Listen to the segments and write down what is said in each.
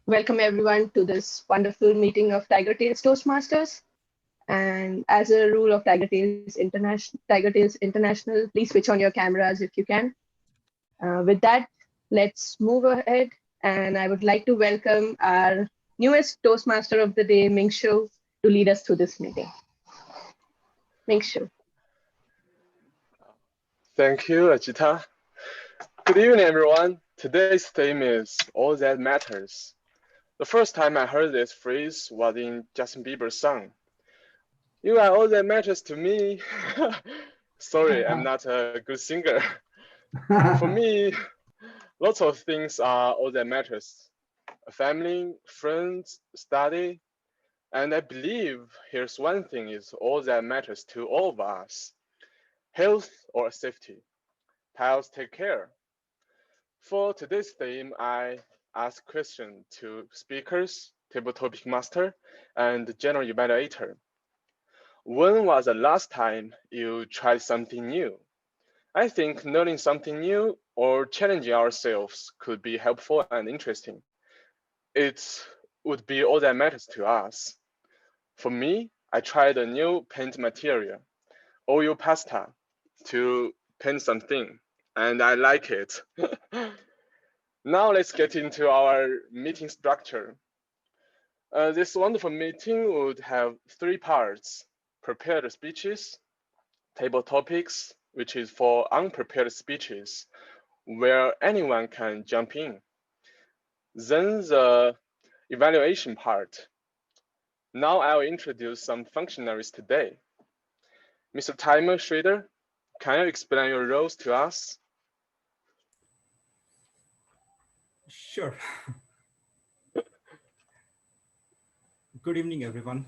Welcome everyone to this wonderful meeting of Tigertales Toastmasters. And as a rule of Tigertales International, please switch on your cameras if you can. With that, let's move ahead. And I would like to welcome our newest Toastmaster of the day, Ming Shu, to lead us through this meeting. Ming Shu. Thank you, Ajita. Good evening, everyone. Today's theme is All That Matters. The first time I heard this phrase was in Justin Bieber's song. You are all that matters to me. Sorry, I'm not a good singer. For me, lots of things are all that matters. Family, friends, study, and I believe here's one thing is all that matters to all of us. Health or safety. Pals take care. For today's theme, I ask questions to speakers, table topic master, and general evaluator. When was the last time you tried something new? I think learning something new or challenging ourselves could be helpful and interesting. It would be all that matters to us. For me, I tried a new paint material, oil pasta, to paint something, and I like it. Now let's get into our meeting structure. This wonderful meeting would have three parts: prepared speeches, table topics, which is for unprepared speeches, where anyone can jump in. Then the evaluation part. Now I'll introduce some functionaries today. Mr. Timer Schrader, can you explain your roles to us? Sure. Good evening, everyone.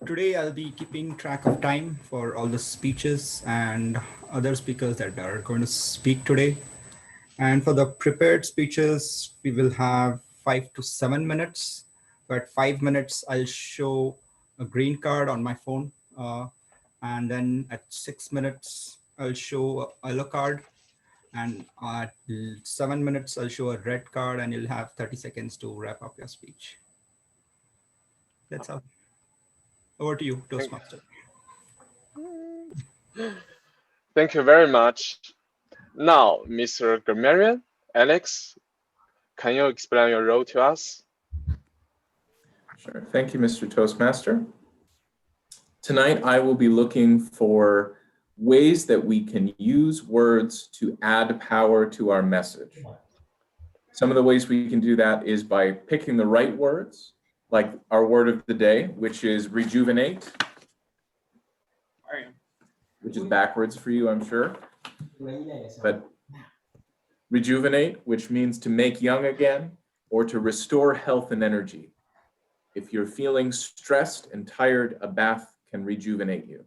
Today I'll be keeping track of time for all the speeches and other speakers that are going to speak today. And for the prepared speeches, we will have 5 to 7 minutes. But 5 minutes, I'll show a green card on my phone. And then at 6 minutes, I'll show a yellow card. And at 7 minutes, I'll show a red card, and you'll have 30 seconds to wrap up your speech. That's all. Over to you, Toastmaster. Thank you very much. Now, Mr. Grammarian, Alex, can you explain your role to us? Sure. Thank you, Mr. Toastmaster. Tonight, I will be looking for ways that we can use words to add power to our message. Some of the ways we can do that is by picking the right words, like our word of the day, which is rejuvenate, which is backwards for you, I'm sure. But rejuvenate, which means to make young again or to restore health and energy. If you're feeling stressed and tired, a bath can rejuvenate you.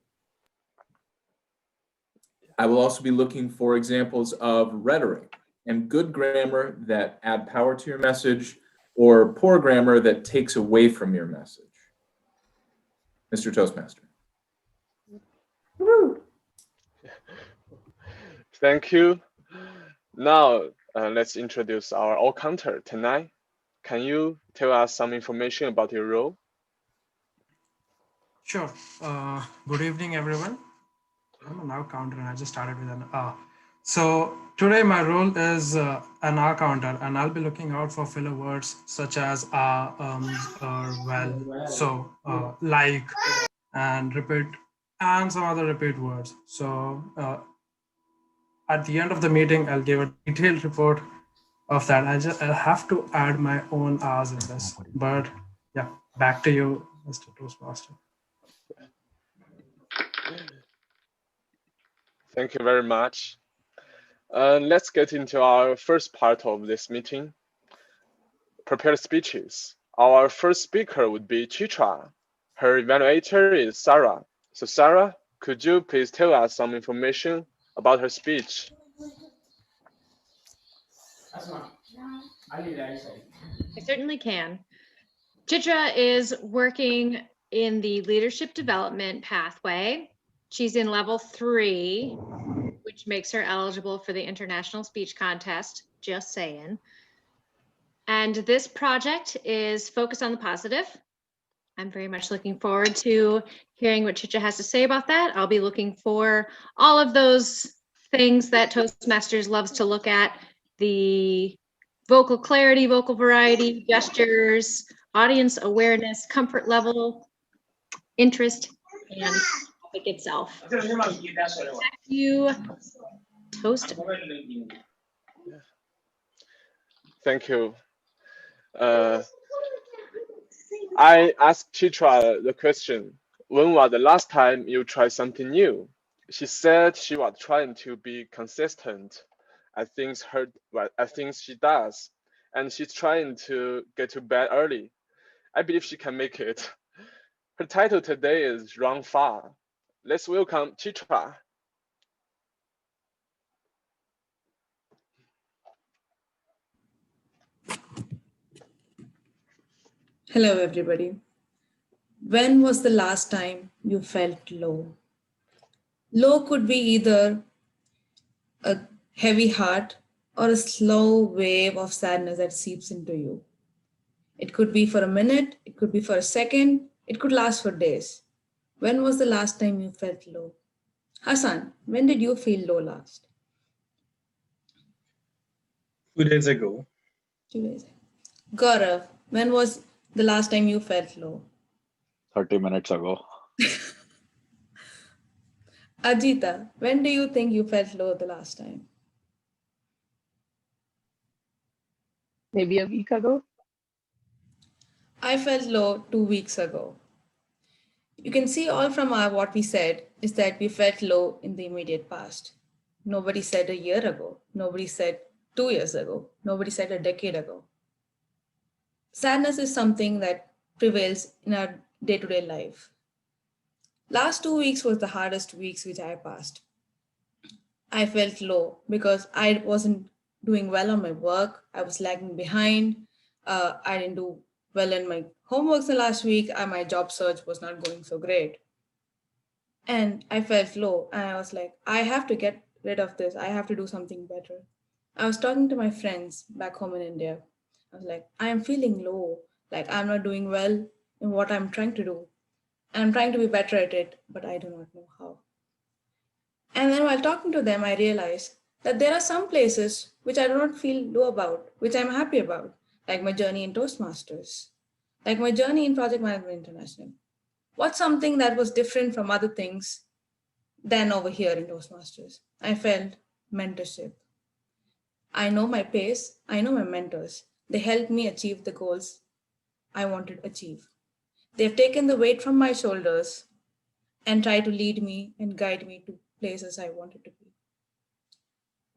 I will also be looking for examples of rhetoric and good grammar that add power to your message or poor grammar that takes away from your message. Mr. Toastmaster. Thank you. Now, let's introduce our all counter tonight. Can you tell us some information about your role? Sure. Good evening, everyone. I'm an hour counter, and I just started with an So today my role is an hour counter, and I'll be looking out for filler words such as or well, so, like, and repeat, and some other repeat words. So at the end of the meeting, I'll give a detailed report of that. I'll have to add my own hours in this. But yeah, back to you, Mr. Toastmaster. Thank you very much. Let's get into our first part of this meeting, prepared speeches. Our first speaker would be Chitra. Her evaluator is Sarah. So Sarah, could you please tell us some information about her speech? I certainly can. Chitra is working in the leadership development pathway. She's in level 3, which makes her eligible for the international speech contest, just saying. And this project is focused on the positive. I'm very much looking forward to hearing what Chitra has to say about that. I'll be looking for all of those things that Toastmasters loves to look at: the vocal clarity, vocal variety, gestures, audience awareness, comfort level, interest, and topic itself. Back to you, Toast. Thank you. I asked Chitra the question, when was the last time you tried something new? She said she was trying to be consistent. I think she does. And she's trying to get to bed early. I believe she can make it. Her title today is Run Far. Let's welcome Chitra. Hello, everybody. When was the last time you felt low? Low could be either a heavy heart or a slow wave of sadness that seeps into you. It could be for a minute, it could be for a second, it could last for days. When was the last time you felt low? Hassan, when did you feel low last? 2 days ago. 2 days. Gaurav, when was the last time you felt low? 30 minutes ago. Ajita, when do you think you felt low the last time? Maybe a week ago. I felt low 2 weeks ago. You can see all from what we said is that we felt low in the immediate past. Nobody said a year ago. Nobody said 2 years ago. Nobody said a decade ago. Sadness is something that prevails in our day-to-day life. Last 2 weeks was the hardest weeks which I passed. I felt low because I wasn't doing well on my work. I was lagging behind. I didn't do well in my homeworks the last week. My job search was not going so great. And I felt low. And I was like, I have to get rid of this. I have to do something better. I was talking to my friends back home in India. I was like, I am feeling low. Like I'm not doing well in what I'm trying to do. And I'm trying to be better at it, but I do not know how. And then while talking to them, I realized that there are some places which I do not feel low about, which I'm happy about, like my journey in Toastmasters, like my journey in Project Management International. What's something that was different from other things than over here in Toastmasters? I felt mentorship. I know my pace, I know my mentors. They helped me achieve the goals I wanted to achieve. They've taken the weight from my shoulders and tried to lead me and guide me to places I wanted to be.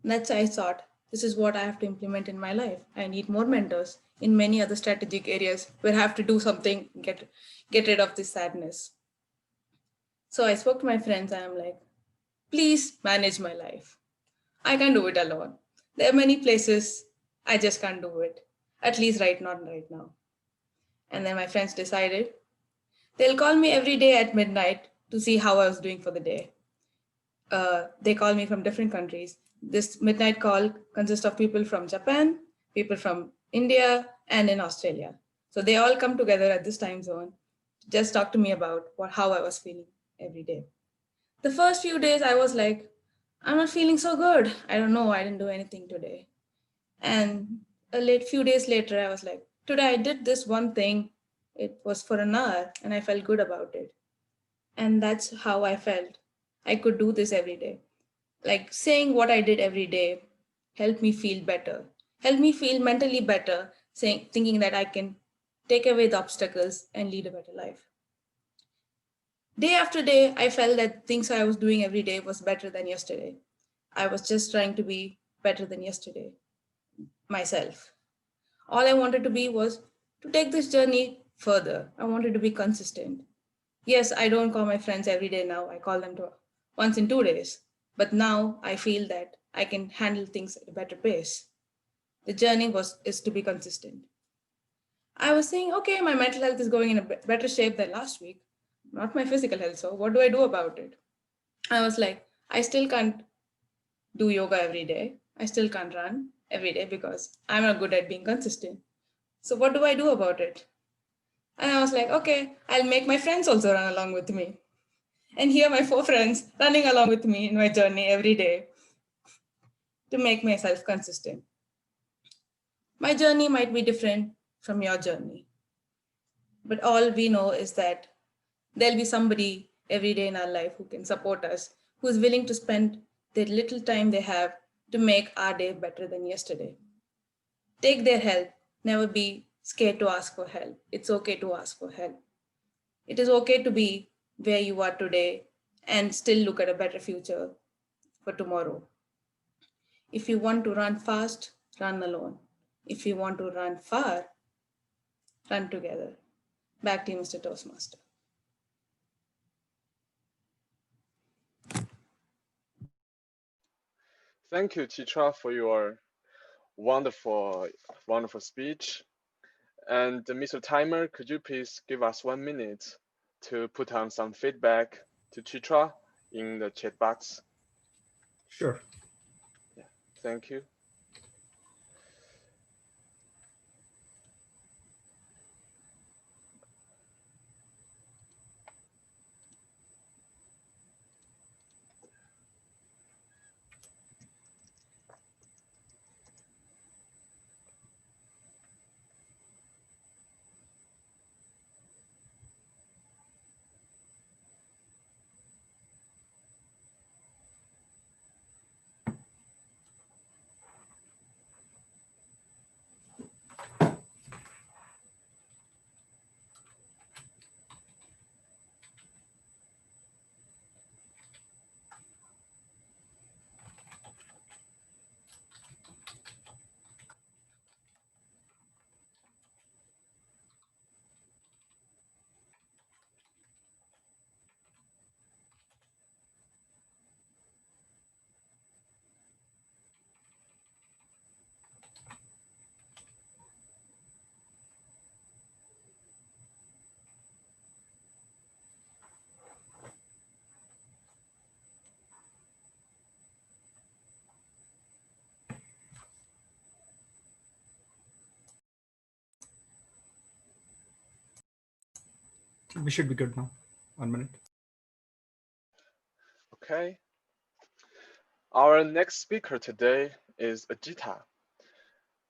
That's why I thought this is what I have to implement in my life. I need more mentors in many other strategic areas where I have to do something, get rid of this sadness. So I spoke to my friends and I'm like, please manage my life. I can't do it alone. There are many places I just can't do it. At least not right now. And then my friends decided they'll call me every day at midnight to see how I was doing for the day. They call me from different countries. This midnight call consists of people from Japan, people from India, and in Australia. So they all come together at this time zone to just talk to me about how I was feeling every day. The first few days I was like, I'm not feeling so good. I don't know. I didn't do anything today. And few days later, I was like, today I did this one thing. It was for an hour and I felt good about it. And that's how I felt. I could do this every day. Like saying what I did every day helped me feel better, helped me feel mentally better, thinking that I can take away the obstacles and lead a better life. Day after day, I felt that things I was doing every day was better than yesterday. I was just trying to be better than yesterday, myself. All I wanted to be was to take this journey further. I wanted to be consistent. Yes, I don't call my friends every day now. I call them once in 2 days. But now I feel that I can handle things at a better pace. The journey is to be consistent. I was saying, okay, my mental health is going in a better shape than last week, not my physical health. So what do I do about it? I was like, I still can't do yoga every day. I still can't run every day because I'm not good at being consistent. So what do I do about it? And I was like, okay, I'll make my friends also run along with me. And here are my 4 friends running along with me in my journey every day to make myself consistent. My journey might be different from your journey, but all we know is that there'll be somebody every day in our life who can support us, who's willing to spend the little time they have to make our day better than yesterday. Take their help. Never be scared to ask for help. It's okay to ask for help. It is okay to be where you are today and still look at a better future for tomorrow. If you want to run fast, run alone. If you want to run far, run together. Back to you, Mr. Toastmaster. Thank you, Chitra, for your wonderful, wonderful speech. And Mr. Timer, could you please give us 1 minute to put on some feedback to Chitra in the chat box? Sure. Yeah, thank you. We should be good now. 1 minute. Okay. Our next speaker today is Ajita,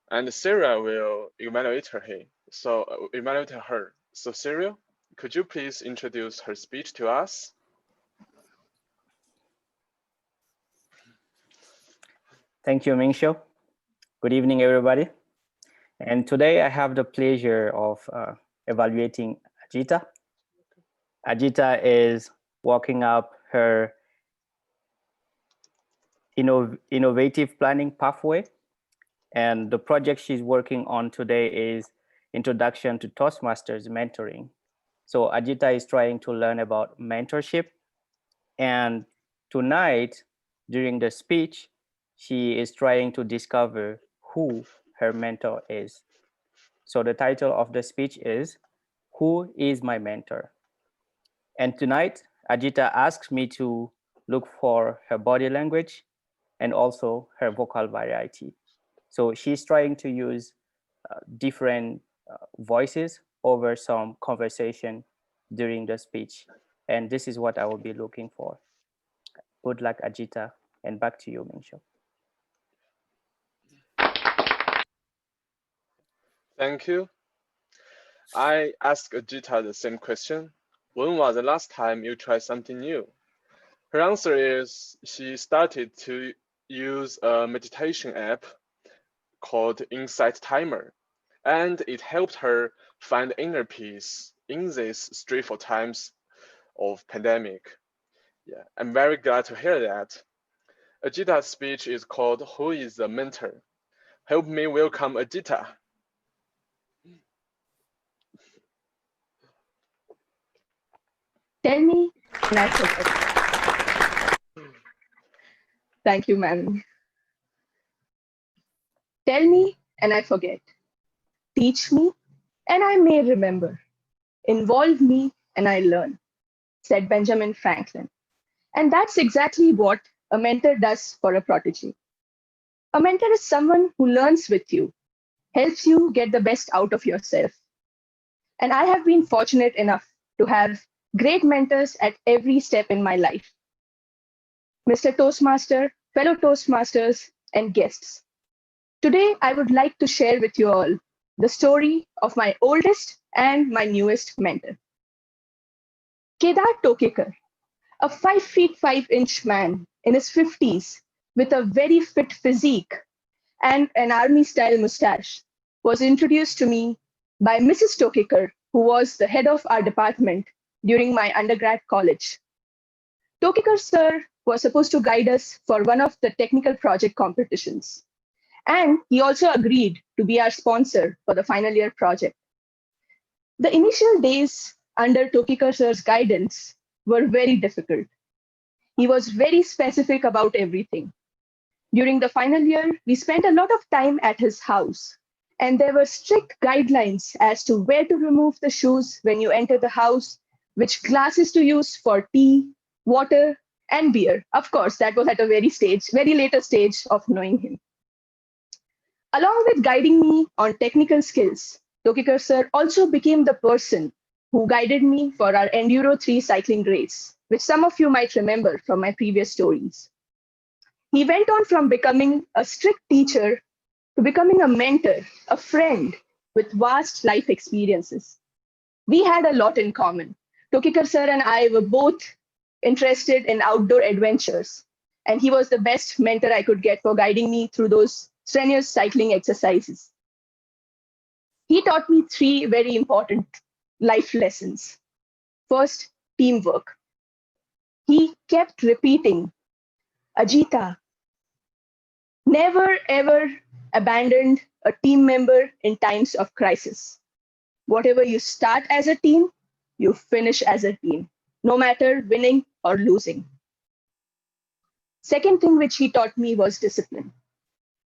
and Sarah will evaluate her. So Sarah, could you please introduce her speech to us? Thank you, Ming-Shu. Good evening, everybody. And today I have the pleasure of evaluating Ajita. Ajita is walking up her innovative planning pathway. And the project she's working on today is Introduction to Toastmasters Mentoring. So Ajita is trying to learn about mentorship. And tonight, during the speech, she is trying to discover who her mentor is. So the title of the speech is, Who is my mentor? And tonight, Ajita asks me to look for her body language and also her vocal variety. So she's trying to use different voices over some conversation during the speech. And this is what I will be looking for. Good luck, Ajita, and back to you, Ming-Shu. Thank you. I asked Ajita the same question. When was the last time you tried something new? Her answer is she started to use a meditation app called Insight Timer, and it helped her find inner peace in these stressful times of pandemic. Yeah, I'm very glad to hear that. Ajita's speech is called Who is the Mentor? Help me welcome Ajita. Tell me, and I forget. Thank you, man. Tell me, and I forget. Teach me, and I may remember. Involve me, and I learn, said Benjamin Franklin. And that's exactly what a mentor does for a protege. A mentor is someone who learns with you, helps you get the best out of yourself. And I have been fortunate enough to have great mentors at every step in my life. Mr. Toastmaster, fellow Toastmasters, and guests. Today, I would like to share with you all the story of my oldest and my newest mentor. Kedar Tokekar, a 5 feet 5-inch man in his 50s with a very fit physique and an army-style mustache, was introduced to me by Mrs. Tokekar, who was the head of our department during my undergrad college. Tokekar sir was supposed to guide us for one of the technical project competitions. And he also agreed to be our sponsor for the final year project. The initial days under Tokekar sir's guidance were very difficult. He was very specific about everything. During the final year, we spent a lot of time at his house, and there were strict guidelines as to where to remove the shoes when you enter the house, which glasses to use for tea, water, and beer. Of course, that was at a very later stage of knowing him. Along with guiding me on technical skills, Tokekar sir also became the person who guided me for our Enduro 3 cycling race, which some of you might remember from my previous stories. He went on from becoming a strict teacher to becoming a mentor, a friend with vast life experiences. We had a lot in common. Tokekar sir and I were both interested in outdoor adventures, and he was the best mentor I could get for guiding me through those strenuous cycling exercises. He taught me 3 very important life lessons. First, teamwork. He kept repeating, Ajita, never ever abandon a team member in times of crisis. Whatever you start as a team, you finish as a team, no matter winning or losing. Second thing which he taught me was discipline.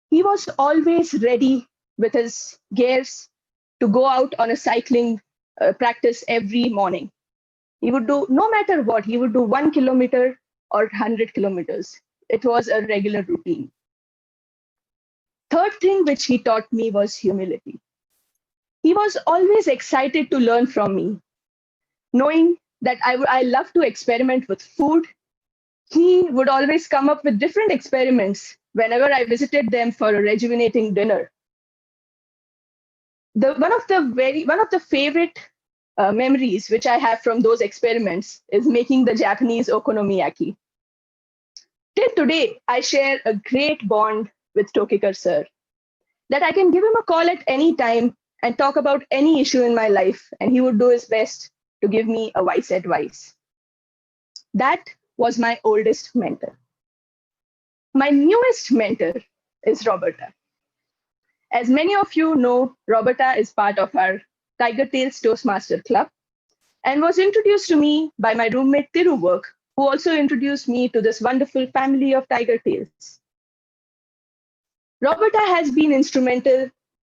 He was always ready with his gears to go out on a cycling practice every morning. He would do, no matter what, he would do 1 kilometer or 100 kilometers. It was a regular routine. Third thing which he taught me was humility. He was always excited to learn from me. Knowing that I love to experiment with food, he would always come up with different experiments whenever I visited them for a rejuvenating dinner. One of the favorite memories which I have from those experiments is making the Japanese okonomiyaki. Till today, I share a great bond with Tokekar sir, that I can give him a call at any time and talk about any issue in my life, and he would do his best to give me a wise advice. That was my oldest mentor. My newest mentor is Roberta. As many of you know, Roberta is part of our Tigertales Toastmaster Club and was introduced to me by my roommate Tiruvark, who also introduced me to this wonderful family of Tigertales. Roberta has been instrumental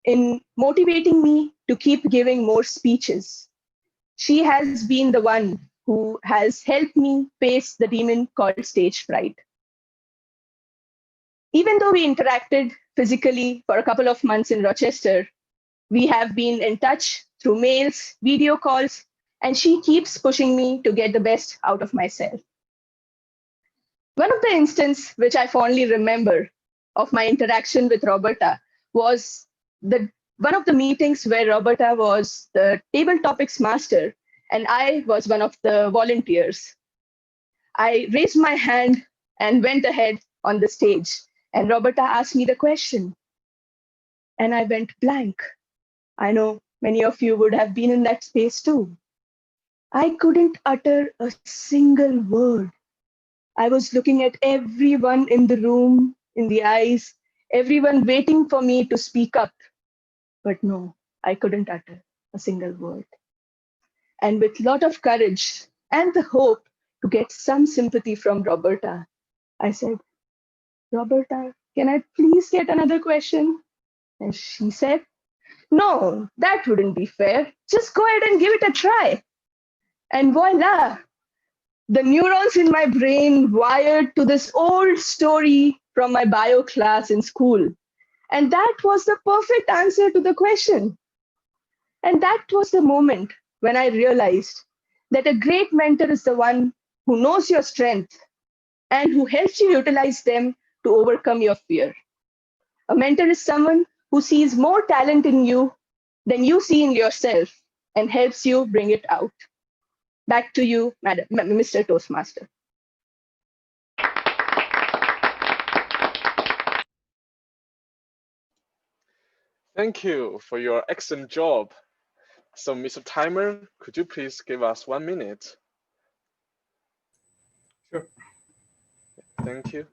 in motivating me to keep giving more speeches. She has been the one who has helped me face the demon called stage fright. Even though we interacted physically for a couple of months in Rochester, we have been in touch through mails, video calls, and she keeps pushing me to get the best out of myself. One of the instances which I fondly remember of my interaction with Roberta was one of the meetings where Roberta was the table topics master and I was one of the volunteers. I raised my hand and went ahead on the stage, and Roberta asked me the question, and I went blank. I know many of you would have been in that space too. I couldn't utter a single word. I was looking at everyone in the room, in the eyes, everyone waiting for me to speak up. But no, I couldn't utter a single word. And with a lot of courage and the hope to get some sympathy from Roberta, I said, Roberta, can I please get another question? And she said, no, that wouldn't be fair. Just go ahead and give it a try. And voila, the neurons in my brain wired to this old story from my bio class in school. And that was the perfect answer to the question. And that was the moment when I realized that a great mentor is the one who knows your strength and who helps you utilize them to overcome your fear. A mentor is someone who sees more talent in you than you see in yourself and helps you bring it out. Back to you, Mr. Toastmaster. Thank you for your excellent job. So, Mr. Timer, could you please give us 1 minute? Sure. Thank you.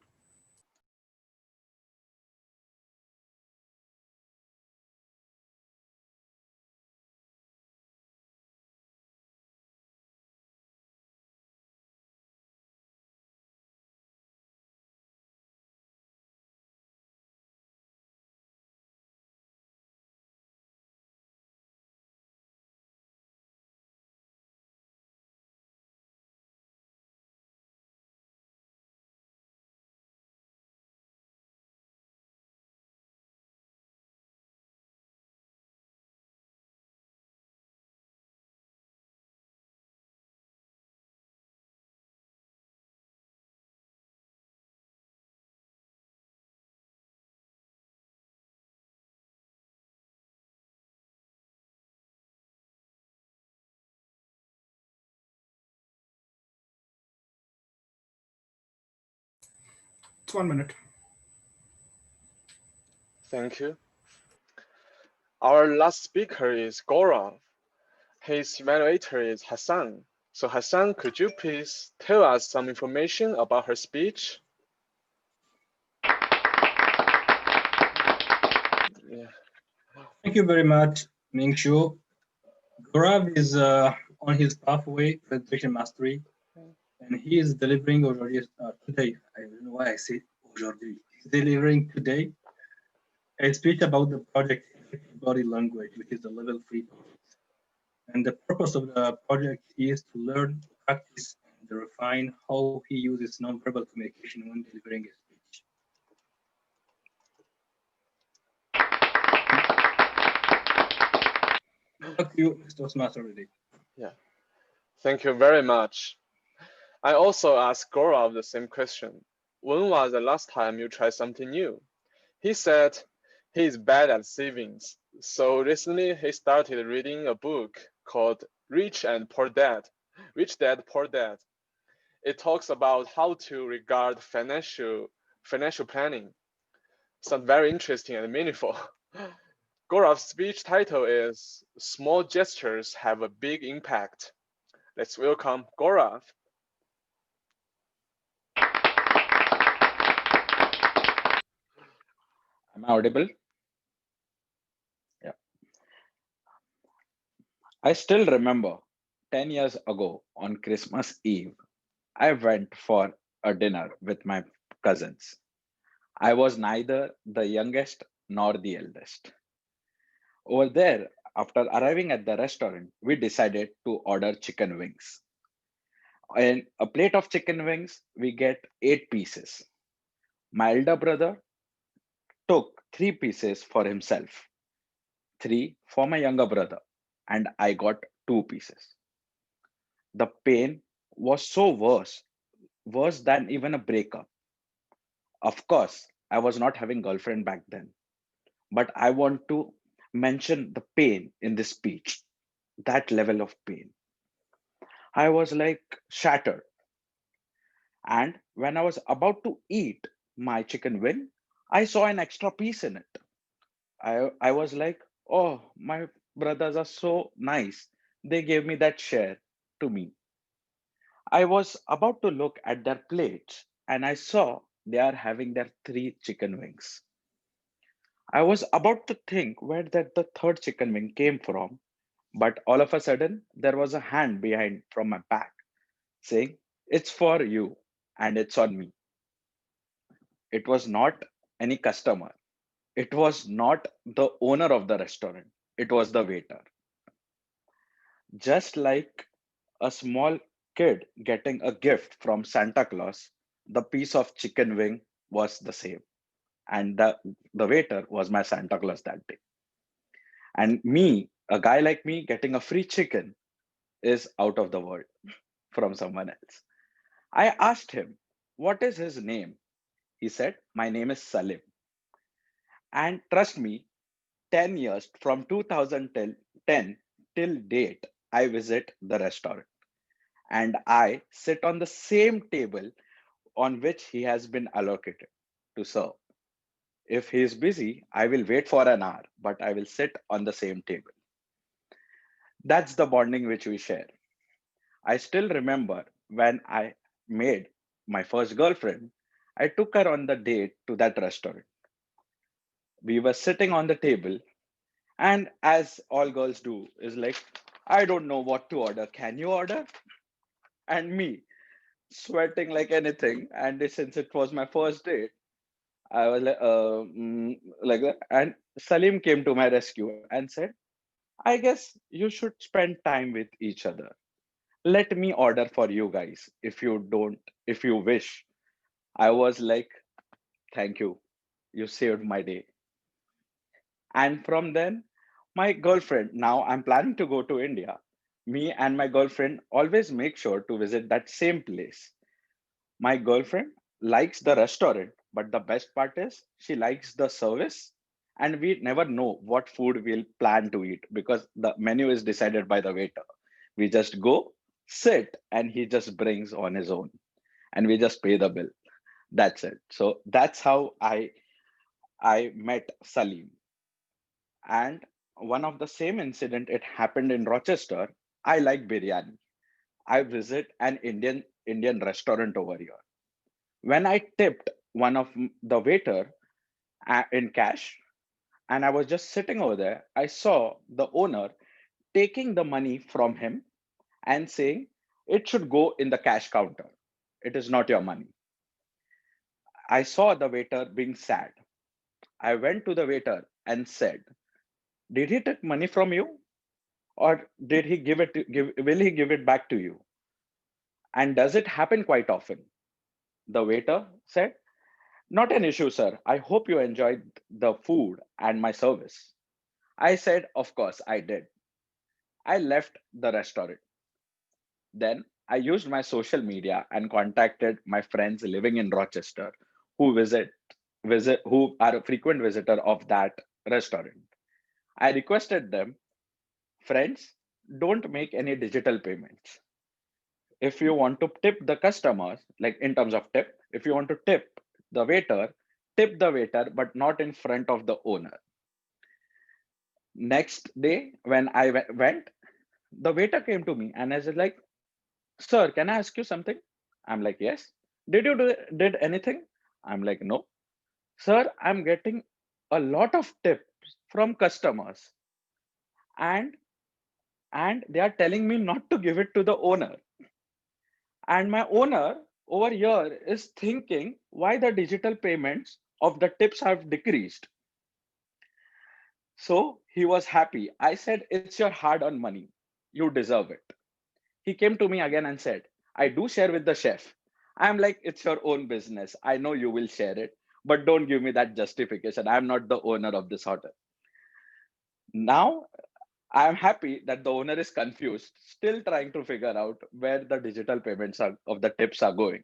It's 1 minute. Thank you. Our last speaker is Gaurav. His evaluator is Hassan. So Hassan, could you please tell us some information about her speech? Yeah. Thank you very much, Mingshu. Gaurav is on his pathway to presentation mastery, and he is delivering already today. I don't know why I say already. He's delivering today a speech about the project body language, which is the level 3 project. And the purpose of the project is to learn, practice, and refine how he uses nonverbal communication when delivering a speech. Back to you, Mr. Toastmaster. Yeah. Thank you very much. I also asked Gaurav the same question. When was the last time you tried something new? He said he is bad at savings. So recently he started reading a book called Rich and Poor Dad. Rich Dad, Poor Dad. It talks about how to regard financial planning. Sounds very interesting and meaningful. Gaurav's speech title is Small Gestures Have a Big Impact. Let's welcome Gaurav. Am I audible? Yeah. I still remember 10 years ago on Christmas Eve, I went for a dinner with my cousins. I was neither the youngest nor the eldest. Over there, after arriving at the restaurant, we decided to order chicken wings. In a plate of chicken wings, we get 8 pieces. My elder brother took 3 pieces for himself, three for my younger brother, and I got 2 pieces. The pain was so worse than even a breakup. Of course, I was not having girlfriend back then, but I want to mention the pain in this speech, that level of pain. I was like shattered. And when I was about to eat my chicken wing, I saw an extra piece in it. I was like, oh, my brothers are so nice. They gave me that share to me. I was about to look at their plates and I saw they are having their 3 chicken wings. I was about to think where that the third chicken wing came from, but all of a sudden there was a hand behind from my back saying, it's for you and it's on me. It was not any customer. It was not the owner of the restaurant. It was the waiter. Just like a small kid getting a gift from Santa Claus, the piece of chicken wing was the same. and the waiter was my Santa Claus that day. And me, a guy like me, getting a free chicken is out of the world from someone else. I asked him, what is his name? He said, my name is Salim. And trust me, 10 years from 2010 till date, I visit the restaurant and I sit on the same table on which he has been allocated to serve. If he is busy, I will wait for an hour, but I will sit on the same table. That's the bonding which we share. I still remember when I made my first girlfriend, I took her on the date to that restaurant. We were sitting on the table, and as all girls do, is like, I don't know what to order. Can you order? And me, sweating like anything. And since it was my first date, I was like that. And Salim came to my rescue and said, I guess you should spend time with each other. Let me order for you guys if you wish. I was like, thank you. You saved my day. And from then, my girlfriend, now I'm planning to go to India. Me and my girlfriend always make sure to visit that same place. My girlfriend likes the restaurant, but the best part is she likes the service. And we never know what food we'll plan to eat because the menu is decided by the waiter. We just go, sit, and he just brings on his own. And we just pay the bill. That's it. So that's how I met Salim. And one of the same incident, it happened in Rochester. I like biryani. I visit an Indian restaurant over here. When I tipped one of the waiter in cash, and I was just sitting over there, I saw the owner taking the money from him and saying, it should go in the cash counter. It is not your money. I saw the waiter being sad. I went to the waiter and said, did he take money from you? Or did he will he give it back to you? And does it happen quite often? The waiter said, not an issue, sir. I hope you enjoyed the food and my service. I said, of course I did. I left the restaurant. Then I used my social media and contacted my friends living in Rochester who who are a frequent visitor of that restaurant. I requested them, friends, don't make any digital payments. If you want to tip the customers, like in terms of tip, if you want to tip the waiter, but not in front of the owner. Next day, when I went, the waiter came to me and I was like, sir, can I ask you something? I'm like, yes. Did anything? I'm like, no. Sir, I'm getting a lot of tips from customers and they are telling me not to give it to the owner. And my owner over here is thinking why the digital payments of the tips have decreased. So he was happy. I said, it's your hard earned money. You deserve it. He came to me again and said, I do share with the chef. I'm like, it's your own business. I know you will share it, but don't give me that justification. I'm not the owner of this hotel. Now, I'm happy that the owner is confused, still trying to figure out where the digital payments of the tips are going.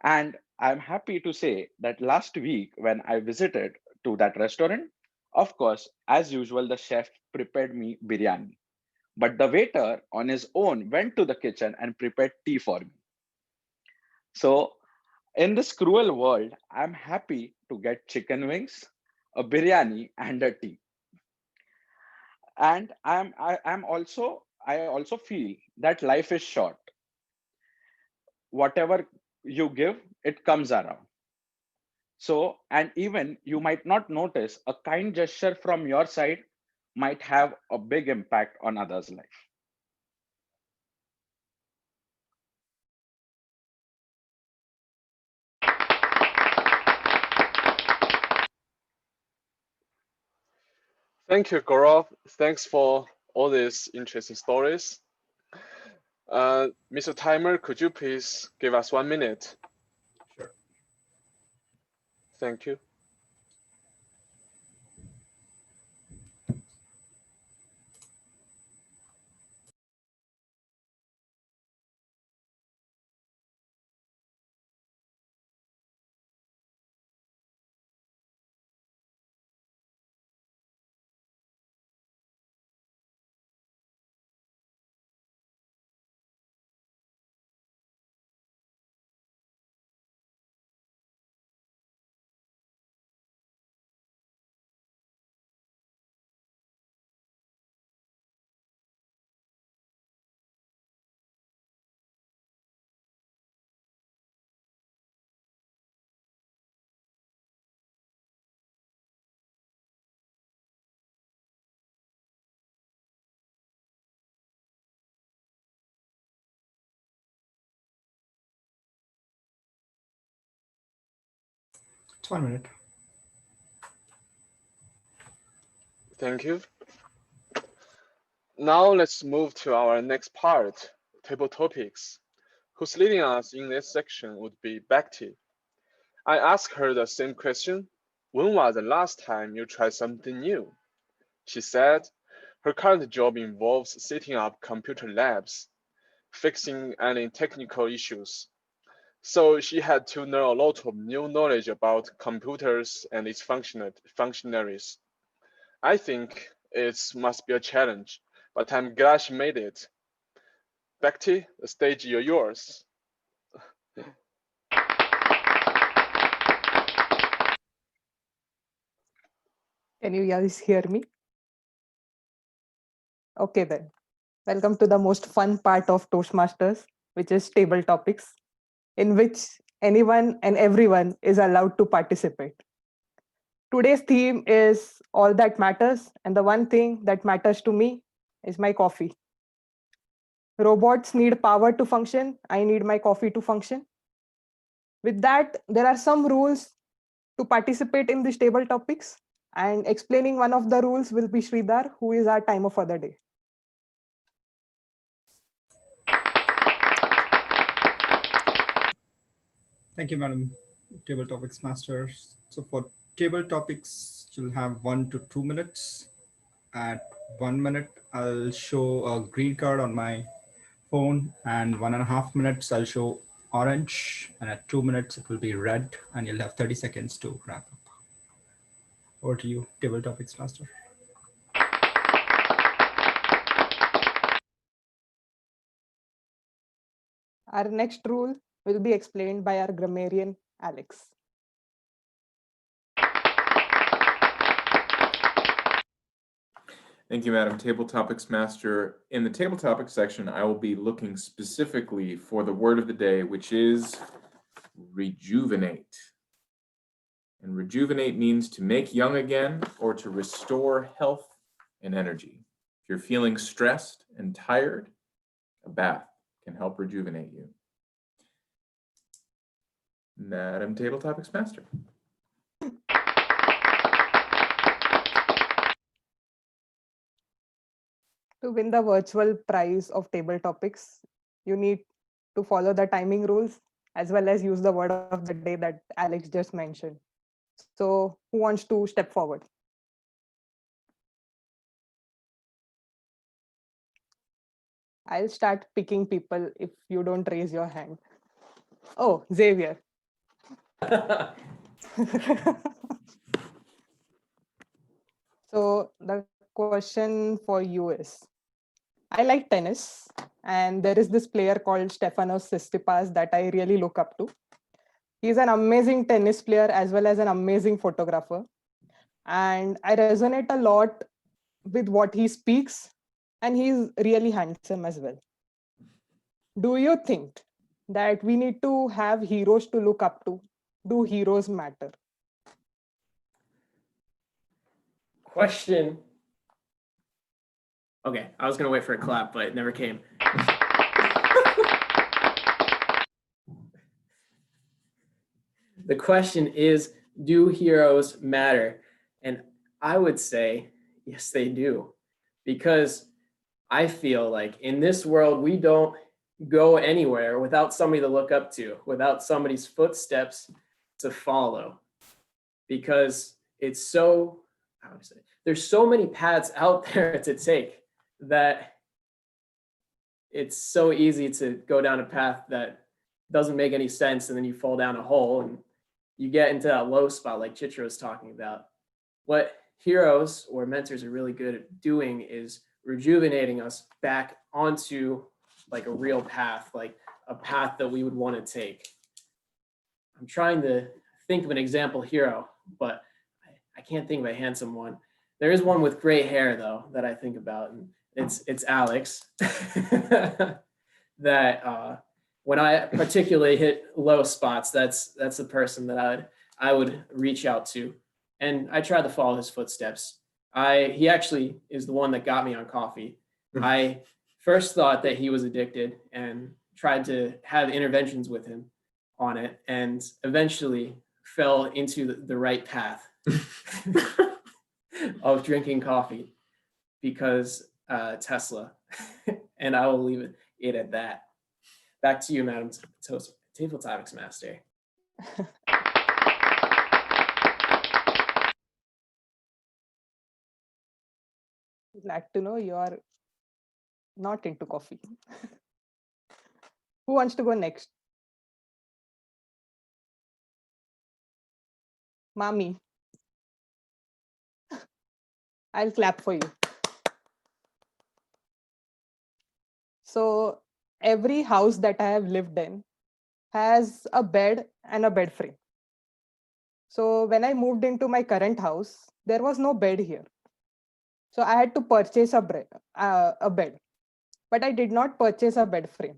And I'm happy to say that last week when I visited to that restaurant, of course, as usual, the chef prepared me biryani. But the waiter on his own went to the kitchen and prepared tea for me. So in this cruel world, I'm happy to get chicken wings, a biryani, and a tea. And I also feel that life is short. Whatever you give, it comes around. So, and even you might not notice a kind gesture from your side might have a big impact on others' life. Thank you, Gaurav. Thanks for all these interesting stories. Mr. Timer, could you please give us 1 minute? Sure. Thank you. 1 minute. Thank you. Now let's move to our next part, table topics. Who's leading us in this section would be Bhakti. I asked her the same question. When was the last time you tried something new? She said her current job involves setting up computer labs, fixing any technical issues. So she had to learn a lot of new knowledge about computers and its functionaries. I think it must be a challenge, but I'm glad she made it. Bhakti, the stage is yours. Can you guys hear me? Okay then. Welcome to the most fun part of Toastmasters, which is table topics, in which anyone and everyone is allowed to participate. Today's theme is all that matters, and the one thing that matters to me is my coffee. Robots need power to function. I need my coffee to function. With that, there are some rules to participate in these table topics. And explaining one of the rules will be Sridhar, who is our timer for the day. Thank you, Madam Table Topics Master. So for table topics, you'll have 1 to 2 minutes. At 1 minute, I'll show a green card on my phone, and 1.5 minutes, I'll show orange, and at 2 minutes, it will be red, and you'll have 30 seconds to wrap up. Over to you, Table Topics Master. Our next rule will be explained by our grammarian, Alex. Thank you, Madam Table Topics Master. In the Table Topics section, I will be looking specifically for the word of the day, which is rejuvenate. And rejuvenate means to make young again or to restore health and energy. If you're feeling stressed and tired, a bath can help rejuvenate you. Madam Table Topics Master. To win the virtual prize of table topics, you need to follow the timing rules as well as use the word of the day that Alex just mentioned. So who wants to step forward? I'll start picking people if you don't raise your hand. Oh, Xavier. So the question for you is, I like tennis, and there is this player called Stefanos Tsitsipas that I really look up to. He's an amazing tennis player as well as an amazing photographer. And I resonate a lot with what he speaks, and he's really handsome as well. Do you think that we need to have heroes to look up to? Do heroes matter? Question. Okay, I was gonna wait for a clap, but it never came. The question is, do heroes matter? And I would say, yes, they do. Because I feel like in this world, we don't go anywhere without somebody to look up to, without somebody's footsteps to follow. Because it's so, how would I say, there's so many paths out there to take that it's so easy to go down a path that doesn't make any sense, and then you fall down a hole and you get into that low spot like Chitra was talking about. What heroes or mentors are really good at doing is rejuvenating us back onto like a real path, like a path that we would want to take. I'm trying to think of an example hero, but I can't think of a handsome one. There is one with gray hair though that I think about, and it's Alex. That when I particularly hit low spots, that's the person that I would reach out to, and I try to follow his footsteps. He actually is the one that got me on coffee. I first thought that he was addicted and tried to have interventions with him on it, and eventually fell into the right path of drinking coffee because Tesla. And I will leave it at that. Back to you, Madam Table Topics Master. Glad to know you are not into coffee. Who wants to go next? Mommy. I'll clap for you. So every house that I have lived in has a bed and a bed frame. So when I moved into my current house, there was no bed here. So I had to purchase a bed, but I did not purchase a bed frame.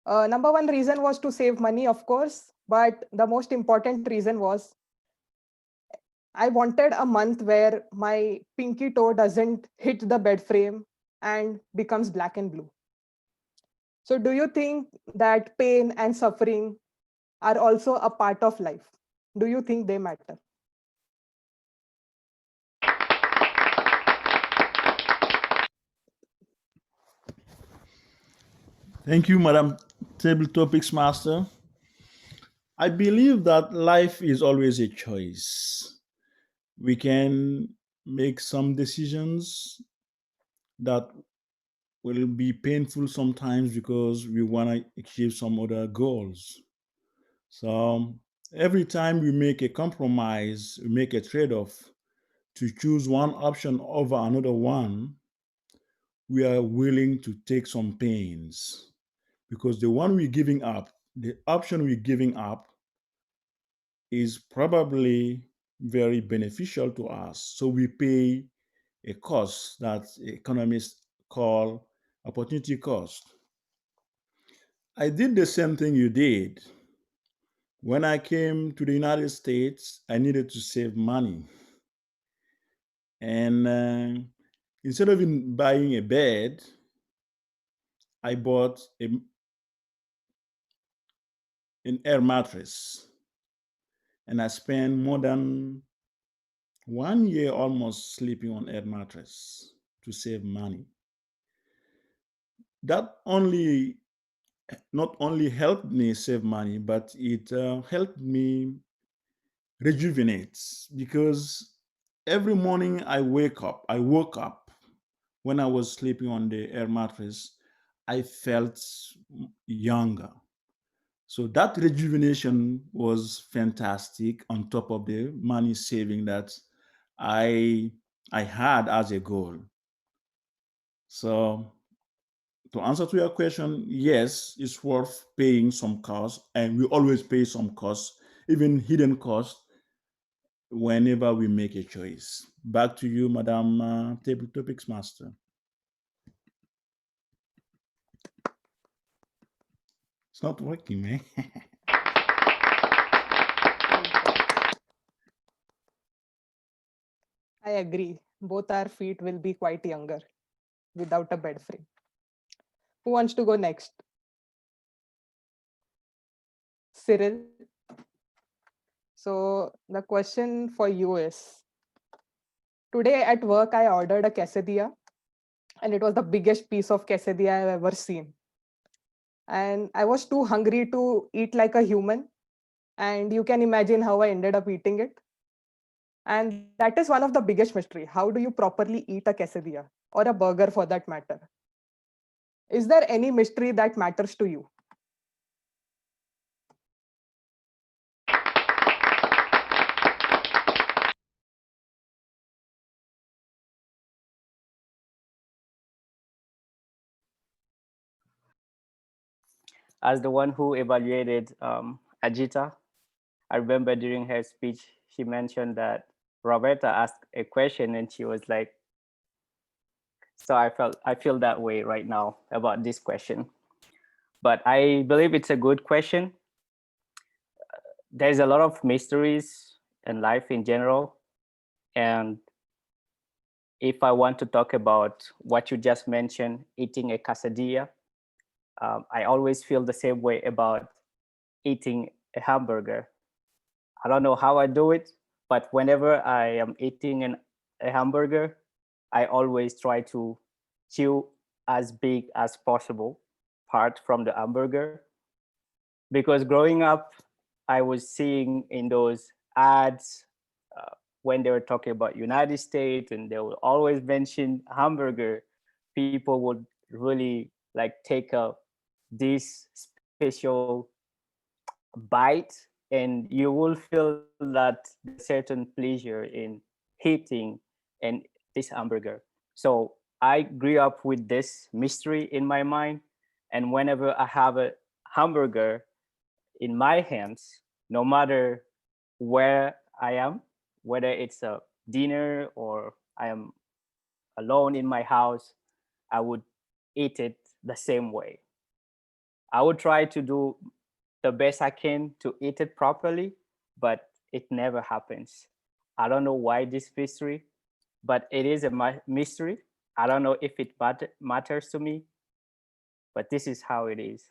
Number one reason was to save money, of course, but the most important reason was I wanted a month where my pinky toe doesn't hit the bed frame and becomes black and blue. So do you think that pain and suffering are also a part of life? Do you think they matter? Thank you, Madam Table Topics Master. I believe that life is always a choice. We can make some decisions that will be painful sometimes because we want to achieve some other goals. So every time we make a compromise, we make a trade-off to choose one option over another one, we are willing to take some pains because the one we're giving up, the option we're giving up is probably very beneficial to us. So we pay a cost that economists call opportunity cost. I did the same thing you did. When I came to the United States, I needed to save money. And instead of buying a bed, I bought an air mattress. And I spent more than 1 year almost sleeping on air mattress to save money. That not only helped me save money, but it helped me rejuvenate because every morning I woke up when I was sleeping on the air mattress, I felt younger. So that rejuvenation was fantastic on top of the money saving that I had as a goal. So to answer to your question, yes, it's worth paying some costs, and we always pay some costs, even hidden costs, whenever we make a choice. Back to you, Madam Table Topics Master. It's not working, man. I agree. Both our feet will be quite younger without a bed frame. Who wants to go next? Cyril. So the question for you is, today at work, I ordered a quesadilla and it was the biggest piece of quesadilla I've ever seen. And I was too hungry to eat like a human. And you can imagine how I ended up eating it. And that is one of the biggest mystery. How do you properly eat a quesadilla or a burger for that matter? Is there any mystery that matters to you? As the one who evaluated Ajita, I remember during her speech, she mentioned that Roberta asked a question and she was like, so I feel that way right now about this question. But I believe it's a good question. There's a lot of mysteries in life in general. And if I want to talk about what you just mentioned, eating a quesadilla, I always feel the same way about eating a hamburger. I don't know how I do it, but whenever I am eating a hamburger, I always try to chew as big as possible part from the hamburger. Because growing up, I was seeing in those ads when they were talking about United States and they would always mention hamburger, people would really like take this special bite, and you will feel that there's certain pleasure in eating and this hamburger. So I grew up with this mystery in my mind, and whenever I have a hamburger in my hands, no matter where I am, whether it's a dinner or I am alone in my house, I would eat it the same way. I would try to do the best I can to eat it properly, but it never happens. I don't know why this mystery, but it is a mystery. I don't know if it matters to me, but this is how it is.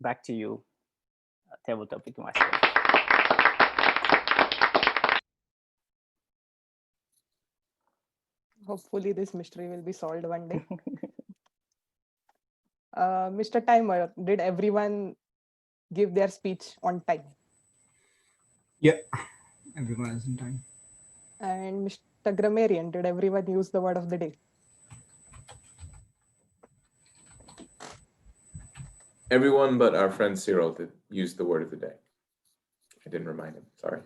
Back to you, table topic master. Hopefully, this mystery will be solved one day. Mr. Timer, did everyone give their speech on time? Yeah, everyone is in time. And Mr. Grammarian, did everyone use the word of the day? Everyone but our friend Cyril did use the word of the day. I didn't remind him, sorry.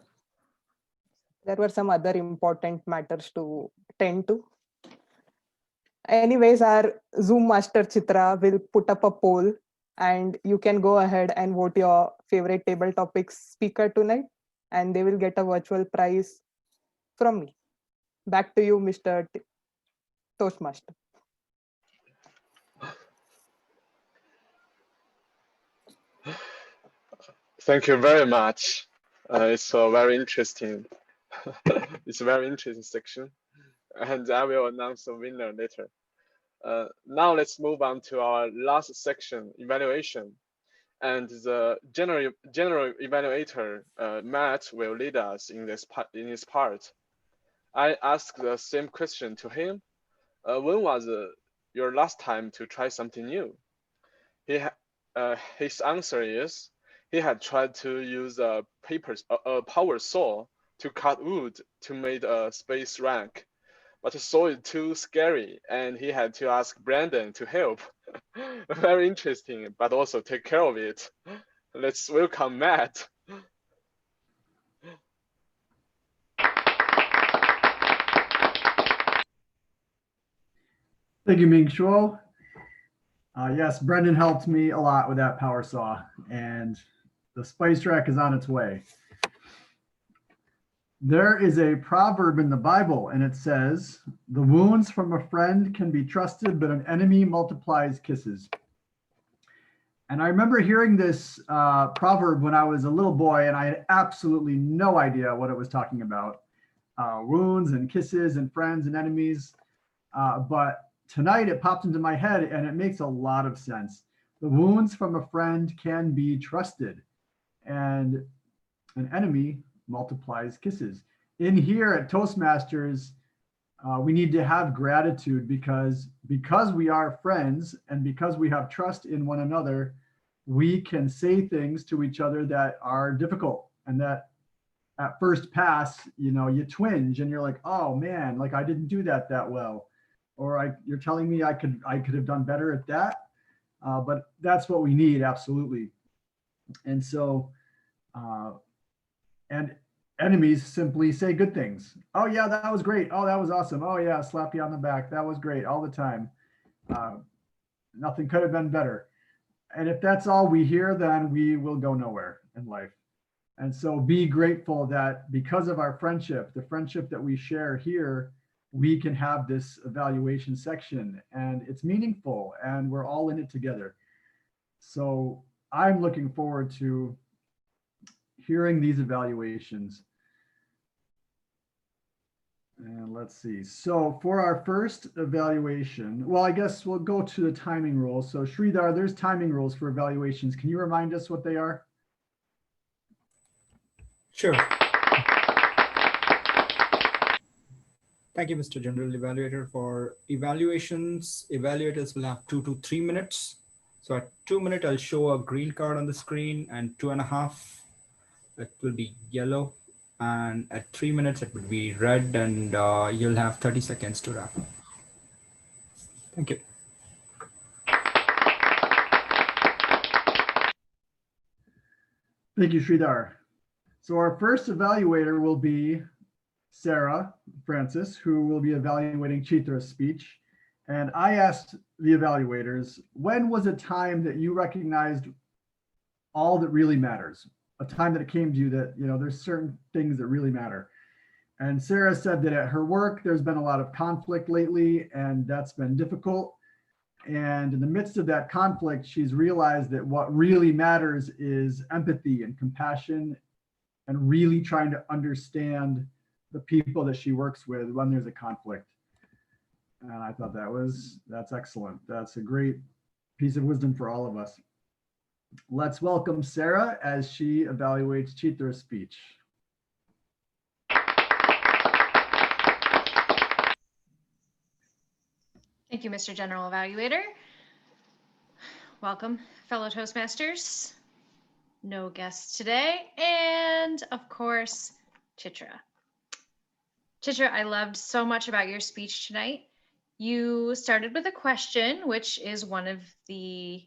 There were some other important matters to tend to. Anyways, our Zoom master Chitra will put up a poll and you can go ahead and vote your favorite table topics speaker tonight, and they will get a virtual prize from me. Back to you, Mr. Toastmaster. Thank you very much. It's a very interesting. It's a very interesting section, and I will announce the winner later. Now let's move on to our last section, evaluation. And the general evaluator, Matt, will lead us in this part. I asked the same question to him. When was your last time to try something new? His answer is he had tried to use a power saw to cut wood to make a space rack, but he saw it too scary and he had to ask Brandon to help. Very interesting, but also take care of it. Let's welcome Matt. Thank you, Ming Shuo. Yes, Brendan helped me a lot with that power saw, and the spice rack is on its way. There is a proverb in the Bible, and it says, "The wounds from a friend can be trusted, but an enemy multiplies kisses." And I remember hearing this proverb when I was a little boy, and I had absolutely no idea what it was talking about. Wounds and kisses and friends and enemies. But tonight it popped into my head and it makes a lot of sense. The wounds from a friend can be trusted, and an enemy multiplies kisses. In here at Toastmasters, we need to have gratitude because we are friends and because we have trust in one another, we can say things to each other that are difficult and that at first pass, you twinge and you're like, oh man, like I didn't do that well. Or you're telling me I could have done better at that. But that's what we need, absolutely. And so, and enemies simply say good things. Oh yeah, that was great. Oh, that was awesome. Oh yeah, slap you on the back. That was great all the time. Nothing could have been better. And if that's all we hear, then we will go nowhere in life. And so be grateful that because of our friendship, the friendship that we share here, we can have this evaluation section and it's meaningful and we're all in it together. So I'm looking forward to hearing these evaluations. And let's see. So for our first evaluation, well, I guess we'll go to the timing rules. So Sridhar, there's timing rules for evaluations. Can you remind us what they are? Sure. Thank you, Mr. General Evaluator. For evaluations, evaluators will have 2 to 3 minutes. So at 2 minutes, I'll show a green card on the screen, and 2.5, it will be yellow. And at 3 minutes, it will be red, and you'll have 30 seconds to wrap up. Thank you. Thank you, Sridhar. So our first evaluator will be Sarah Francis, who will be evaluating Chitra's speech. And I asked the evaluators, when was a time that you recognized all that really matters? A time that it came to you that, there's certain things that really matter. And Sarah said that at her work, there's been a lot of conflict lately, and that's been difficult. And in the midst of that conflict, she's realized that what really matters is empathy and compassion and really trying to understand the people that she works with when there's a conflict. And I thought that's excellent. That's a great piece of wisdom for all of us. Let's welcome Sarah as she evaluates Chitra's speech. Thank you, Mr. General Evaluator. Welcome, fellow Toastmasters. No guests today. And of course, Chitra. Chitra, I loved so much about your speech tonight. You started with a question, which is one of the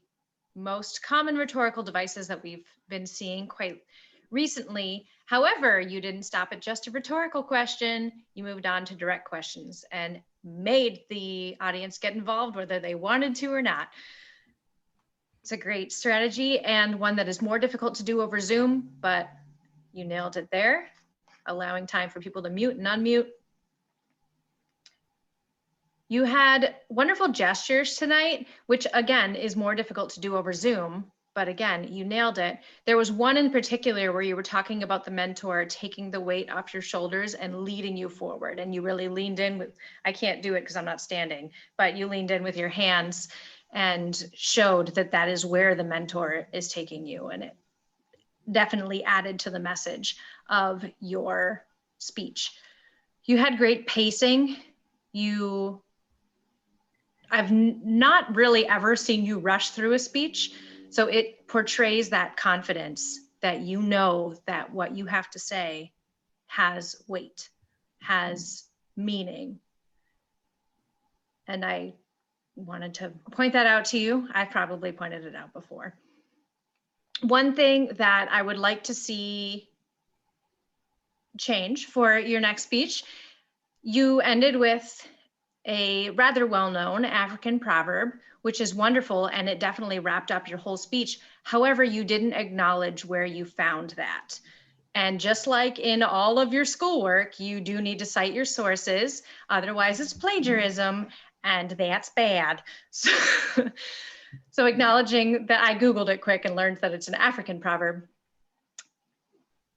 most common rhetorical devices that we've been seeing quite recently. However, you didn't stop at just a rhetorical question. You moved on to direct questions and made the audience get involved whether they wanted to or not. It's a great strategy and one that is more difficult to do over Zoom, but you nailed it there, allowing time for people to mute and unmute. You had wonderful gestures tonight, which again is more difficult to do over Zoom, but again, you nailed it. There was one in particular where you were talking about the mentor taking the weight off your shoulders and leading you forward. And you really leaned in with, I can't do it because I'm not standing, but you leaned in with your hands and showed that that is where the mentor is taking you. And it definitely added to the message of your speech. You had great pacing. I've not really ever seen you rush through a speech. So it portrays that confidence that you know that what you have to say has weight, has meaning. And I wanted to point that out to you. I've probably pointed it out before. One thing that I would like to see change for your next speech, you ended with a rather well-known African proverb, which is wonderful, and it definitely wrapped up your whole speech. However, you didn't acknowledge where you found that. And just like in all of your schoolwork, you do need to cite your sources, otherwise it's plagiarism, and that's bad. So acknowledging that I Googled it quick and learned that it's an African proverb.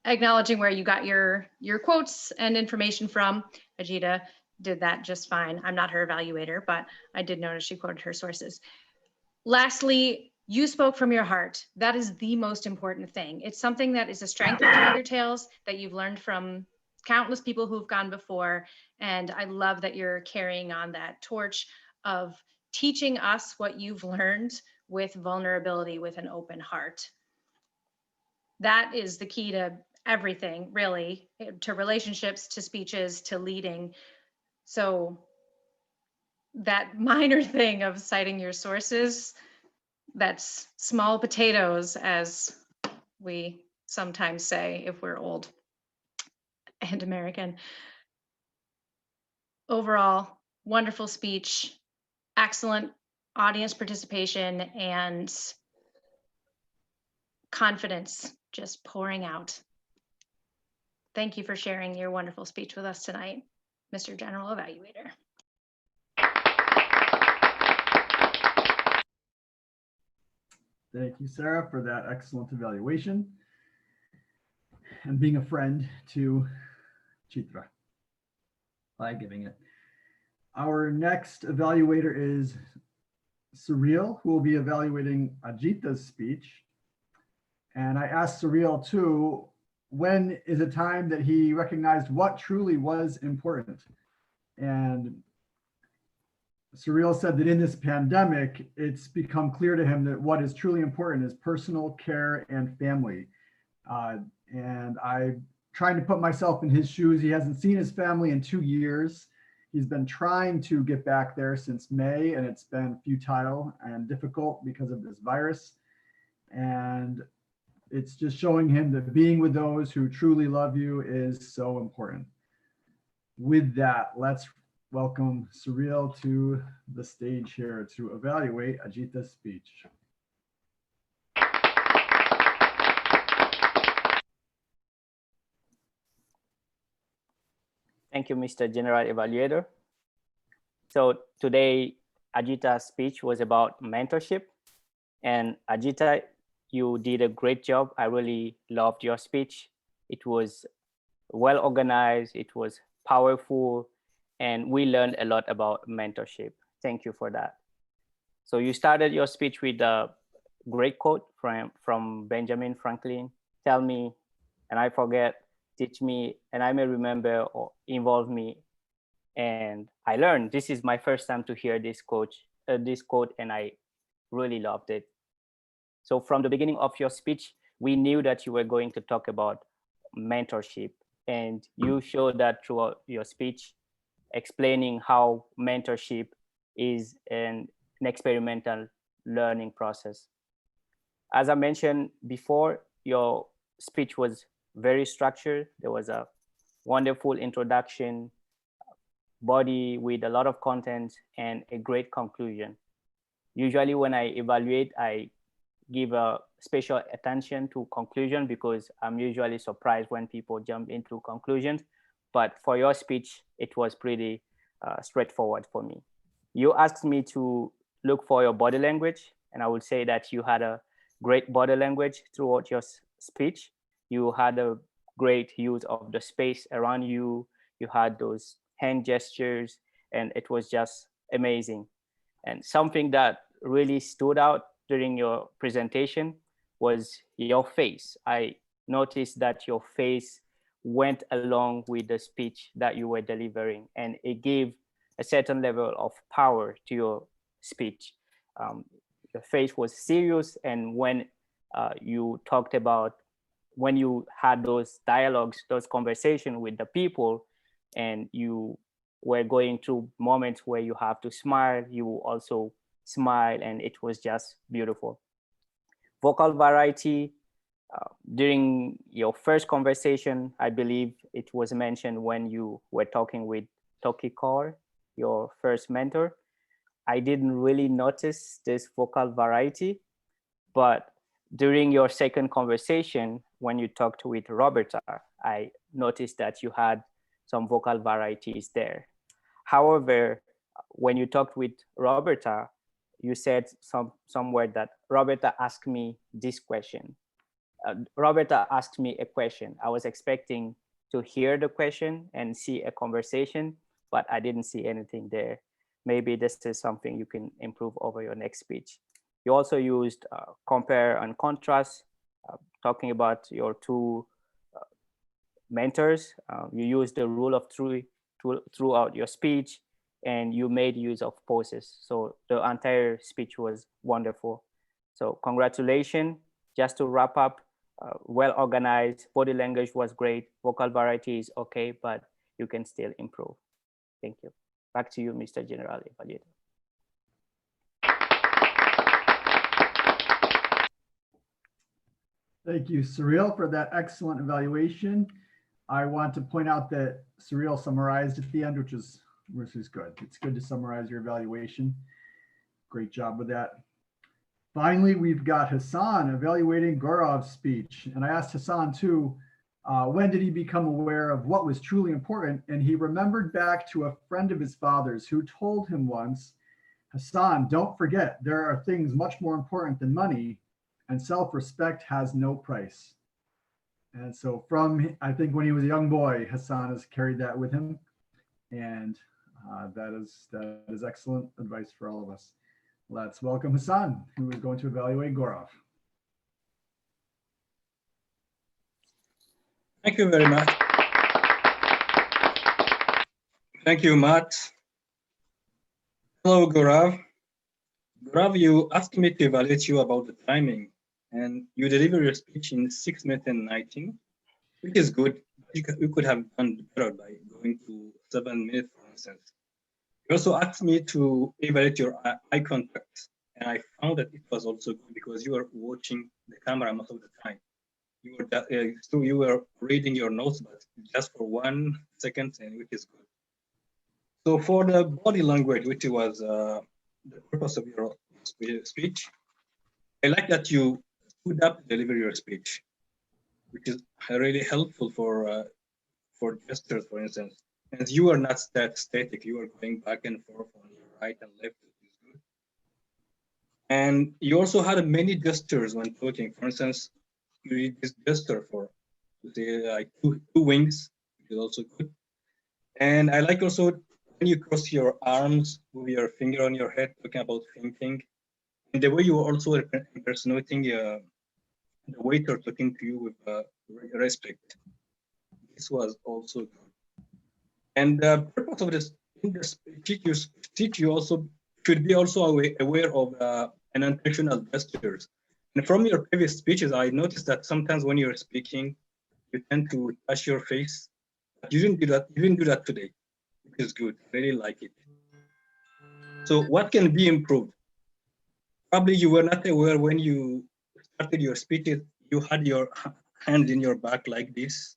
Acknowledging where you got your quotes and information from. Ajita did that just fine. I'm not her evaluator, but I did notice she quoted her sources. Lastly, you spoke from your heart. That is the most important thing. It's something that is a strength of Tigertales that you've learned from countless people who've gone before. And I love that you're carrying on that torch of teaching us what you've learned with vulnerability, with an open heart. That is the key to everything, really, to relationships, to speeches, to leading. So that minor thing of citing your sources, that's small potatoes, as we sometimes say if we're old and American. Overall, wonderful speech, excellent audience participation, and confidence just pouring out. Thank you for sharing your wonderful speech with us tonight, Mr. General Evaluator. Thank you, Sarah, for that excellent evaluation and being a friend to Chitra by giving it. Our next evaluator is Surreal, who will be evaluating Ajita's speech. And I asked Surreal too, when is a time that he recognized what truly was important. And Cyril said that in this pandemic, it's become clear to him that what is truly important is personal care and family. And I'm trying to put myself in his shoes. He hasn't seen his family in 2 years. He's been trying to get back there since May, and it's been futile and difficult because of this virus. And it's just showing him that being with those who truly love you is so important. With that, let's welcome Cyril to the stage here to evaluate Ajita's speech. Thank you, Mr. General Evaluator. So today, Ajita's speech was about mentorship. And Ajita, you did a great job. I really loved your speech. It was well organized, it was powerful, and we learned a lot about mentorship. Thank you for that. So you started your speech with a great quote from Benjamin Franklin. Tell me, and I forget, teach me, and I may remember, or involve me. And I learned. This is my first time to hear this quote, and I really loved it. So from the beginning of your speech, we knew that you were going to talk about mentorship, and you showed that throughout your speech, explaining how mentorship is an experimental learning process. As I mentioned before, your speech was very structured. There was a wonderful introduction, body with a lot of content, and a great conclusion. Usually when I evaluate, I give a special attention to conclusion because I'm usually surprised when people jump into conclusions. But for your speech, it was pretty straightforward for me. You asked me to look for your body language, and I would say that you had a great body language throughout your speech. You had a great use of the space around you. You had those hand gestures, and it was just amazing. And something that really stood out during your presentation was your face. I noticed that your face went along with the speech that you were delivering, and it gave a certain level of power to your speech. Your face was serious, and when you talked about, when you had those dialogues, those conversations with the people, and you were going through moments where you have to smile, you also smile, and it was just beautiful. Vocal variety, during your first conversation, I believe it was mentioned when you were talking with Toki Kaur, your first mentor. I didn't really notice this vocal variety, but during your second conversation, when you talked with Roberta, I noticed that you had some vocal varieties there. However, when you talked with Roberta, you said somewhere that Roberta asked me this question. Roberta asked me a question. I was expecting to hear the question and see a conversation, but I didn't see anything there. Maybe this is something you can improve over your next speech. You also used compare and contrast, talking about your two mentors. You used the rule of three throughout your speech, and you made use of poses. So the entire speech was wonderful. So congratulations. Just to wrap up, well organized, body language was great, vocal variety is okay, but you can still improve. Thank you. Back to you, Mr. General Evaluator. Thank you, Cyril, for that excellent evaluation. I want to point out that Cyril summarized at the end, which is good. It's good to summarize your evaluation. Great job with that. Finally, we've got Hassan evaluating Gaurav's speech. And I asked Hassan too, when did he become aware of what was truly important? And he remembered back to a friend of his father's who told him once, Hassan, don't forget, there are things much more important than money, and self-respect has no price. And so from, I think when he was a young boy, Hassan has carried that with him. And that is excellent advice for all of us. Let's welcome Hassan, who is going to evaluate Gaurav. Thank you very much. Thank you, Matt. Hello, Gaurav. Gaurav, you asked me to evaluate you about the timing, and you delivered your speech in 6 minutes and 19, which is good. You could have done better by going to 7 minutes, for instance. You also asked me to evaluate your eye contact, and I found that it was also good because you were watching the camera most of the time. So you were reading your notes, but just for 1 second, and which is good. So for the body language, which was the purpose of your speech, I like that you stood up to deliver your speech, which is really helpful for gestures, for instance. And you are not that static; you are going back and forth on your right and left, which is good. And you also had many gestures when talking. For instance, you did this gesture for say like two wings, which is also good. And I like also when you cross your arms with your finger on your head, talking about thinking, and the way you are also impersonating the waiter talking to you with respect. This was also good. And the purpose of this in the speech, you also should be also aware of unintentional gestures. And from your previous speeches, I noticed that sometimes when you're speaking, you tend to touch your face. But you didn't do that. You didn't do that today, which is good. I really like it. So what can be improved? Probably you were not aware when you started your speeches, you had your hand in your back like this.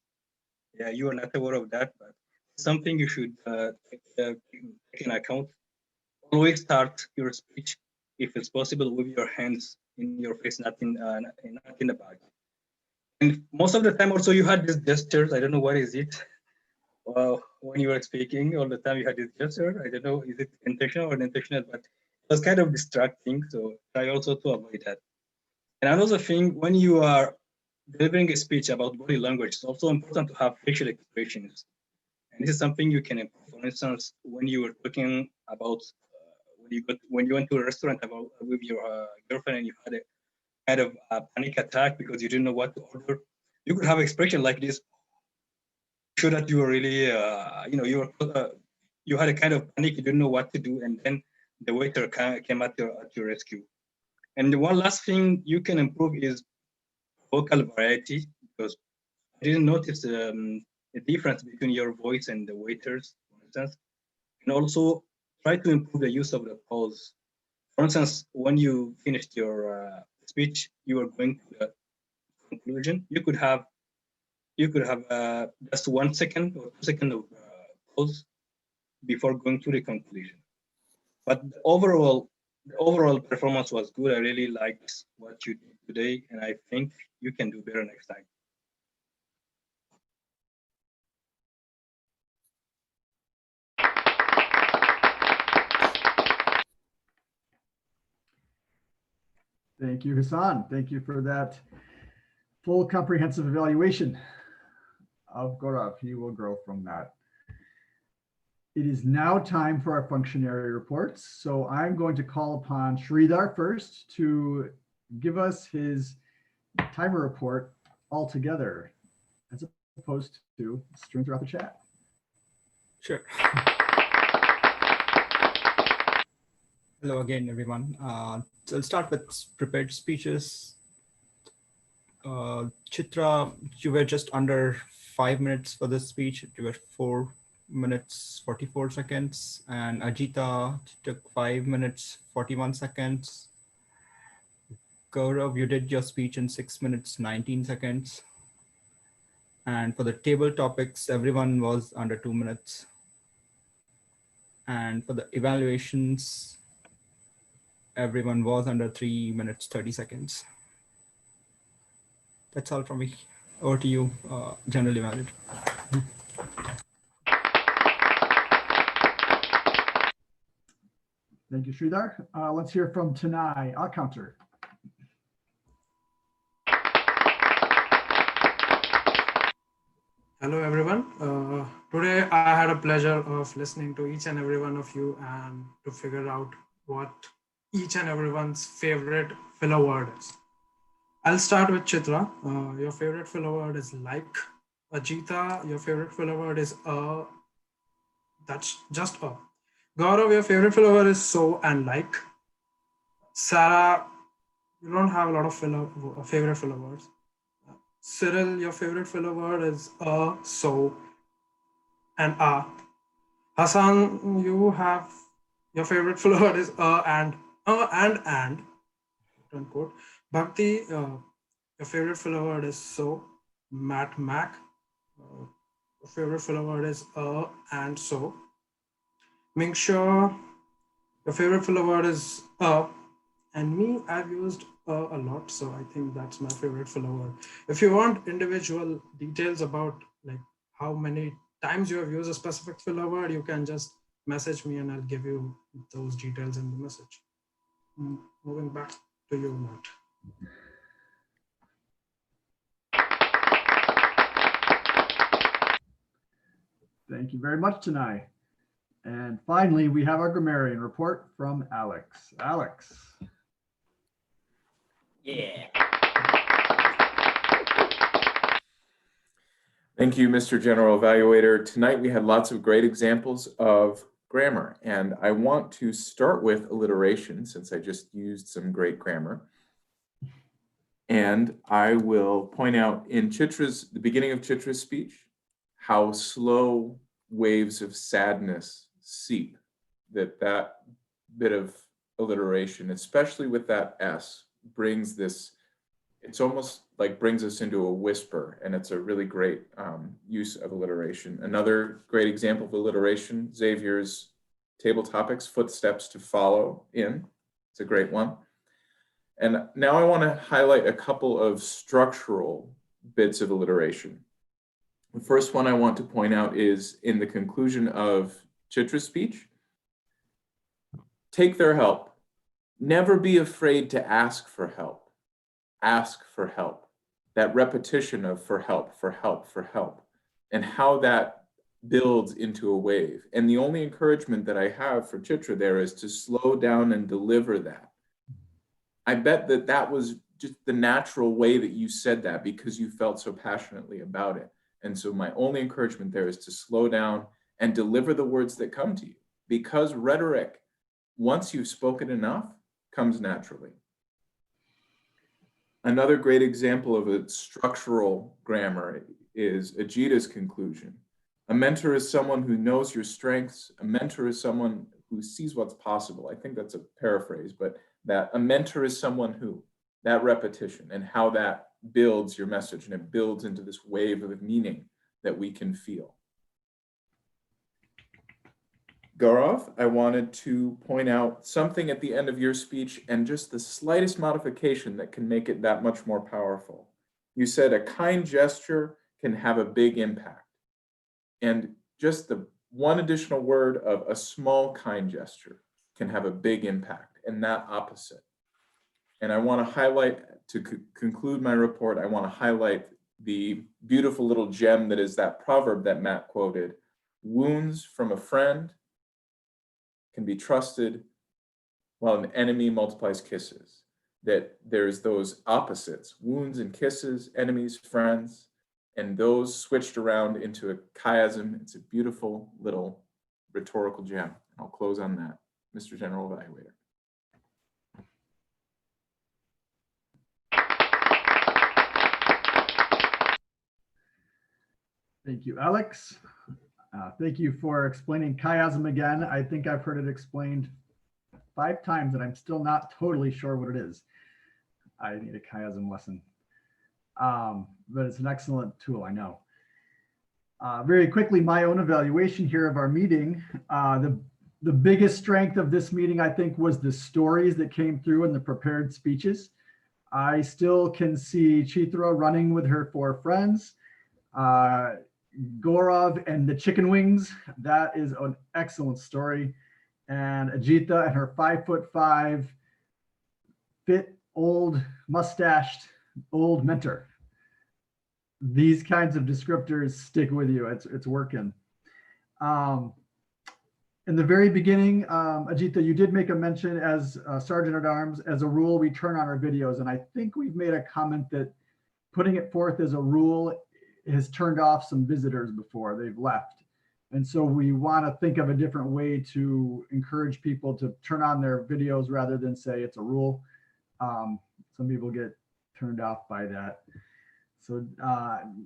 Yeah, you are not aware of that, but something you should take in account. Always start your speech, if it's possible, with your hands in your face, not in the back. And most of the time, also you had these gestures. I don't know what is it. When you were speaking, all the time you had this gesture. I don't know, is it intentional or unintentional, but it was kind of distracting. So try also to avoid that. And another thing, when you are delivering a speech about body language, it's also important to have facial expressions. And this is something you can improve. For instance, when you were talking about when you went to a restaurant with your girlfriend and you had a kind of a panic attack because you didn't know what to order, you could have expression like this, show that you were really, you had a kind of panic, you didn't know what to do, and then the waiter came at your rescue. And the one last thing you can improve is vocal variety, because I didn't notice the difference between your voice and the waiters, for instance. And also try to improve the use of the pause. For instance, when you finished your speech, you were going to the conclusion. You could have just 1 second or 2 seconds of pause before going to the conclusion. But the overall performance was good. I really liked what you did today, and I think you can do better next time. Thank you, Hassan. Thank you for that full comprehensive evaluation of Gaurav. He will grow from that. It is now time for our functionary reports. So I'm going to call upon Sridhar first to give us his timer report altogether, as opposed to stream throughout the chat. Sure. Hello again, everyone. So I'll start with prepared speeches. Chitra, you were just under 5 minutes for this speech. You were 4 minutes, 44 seconds. And Ajita took 5 minutes, 41 seconds. Gaurav, you did your speech in 6 minutes, 19 seconds. And for the table topics, everyone was under 2 minutes. And for the evaluations, everyone was under 3 minutes, 30 seconds. That's all from me. Over to you, General Evaluator. Thank you, Sridhar. Let's hear from Tanai, our counter. Hello, everyone. Today, I had a pleasure of listening to each and every one of you and to figure out what each and everyone's favorite filler word is. I'll start with Chitra. Your favorite filler word is like. Ajita, your favorite filler word is that's just a. Gaurav, your favorite filler word is so and like. Sarah, you don't have a lot of favorite filler words. Cyril, your favorite filler word is so, and Hassan, you have your favorite filler word is and, quote unquote. Bhakti, your favorite filler word is so. Matt Mac, your favorite filler word is and so. Mingshaw, your favorite filler word is and me, I've used a lot, so I think that's my favorite filler word. If you want individual details about like how many times you have used a specific filler word, you can just message me and I'll give you those details in the message. Moving back to you, Matt. Thank you very much, Tanai. And finally, we have our grammarian report from Alex. Alex. Yeah. Thank you, Mr. General Evaluator. Tonight we had lots of great examples of grammar, and I want to start with alliteration since I just used some great grammar. And I will point out in the beginning of Chitra's speech, how slow waves of sadness seep, that bit of alliteration, especially with that S, brings this, it's almost like brings us into a whisper, and it's a really great use of alliteration. Another great example of alliteration, Xavier's table topics, footsteps to follow in. It's a great one. And now I want to highlight a couple of structural bits of alliteration. The first one I want to point out is in the conclusion of Chitra's speech. Take their help. Never be afraid to ask for help. Ask for help. That repetition of for help, for help, for help, and how that builds into a wave. And the only encouragement that I have for Chitra there is to slow down and deliver that. I bet that that was just the natural way that you said that because you felt so passionately about it. And so my only encouragement there is to slow down and deliver the words that come to you, because rhetoric, once you've spoken enough, comes naturally. Another great example of a structural grammar is Ajita's conclusion. A mentor is someone who knows your strengths. A mentor is someone who sees what's possible. I think that's a paraphrase, but that a mentor is someone who, that repetition and how that builds your message, and it builds into this wave of meaning that we can feel. Gaurav, I wanted to point out something at the end of your speech and just the slightest modification that can make it that much more powerful. You said a kind gesture can have a big impact. And just the one additional word of a small kind gesture can have a big impact, and that opposite. And I want to highlight, to conclude my report, I want to highlight the beautiful little gem that is that proverb that Matt quoted. Wounds from a friend can be trusted while an enemy multiplies kisses. That there's those opposites, wounds and kisses, enemies, friends, and those switched around into a chiasm. It's a beautiful little rhetorical gem. I'll close on that, Mr. General Evaluator. Thank you, Alex. Thank you for explaining chiasm again. I think I've heard it explained 5 times and I'm still not totally sure what it is. I need a chiasm lesson. But it's an excellent tool, I know. Very quickly, my own evaluation here of our meeting. The biggest strength of this meeting, I think, was the stories that came through in the prepared speeches. I still can see Chitra running with her 4 friends. Gaurav and the chicken wings, that is an excellent story. And Ajita and her 5'5" fit, old, mustached, old mentor. These kinds of descriptors stick with you. It's working. In the very beginning, Ajita, you did make a mention as Sergeant at Arms. As a rule, we turn on our videos, and I think we've made a comment that putting it forth as a rule has turned off some visitors before they've left. And so we want to think of a different way to encourage people to turn on their videos rather than say it's a rule. Some people get turned off by that. So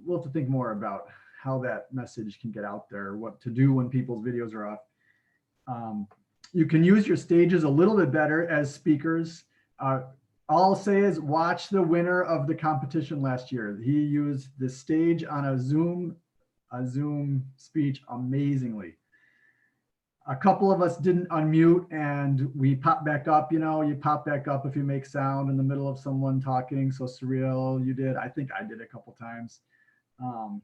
we'll have to think more about how that message can get out there, what to do when people's videos are off. You can use your stages a little bit better as speakers. All I'll say is watch the winner of the competition last year. He used the stage on a Zoom speech amazingly. A couple of us didn't unmute and we popped back up. You know, you pop back up if you make sound in the middle of someone talking. So Surreal, you did. I think I did a couple times. And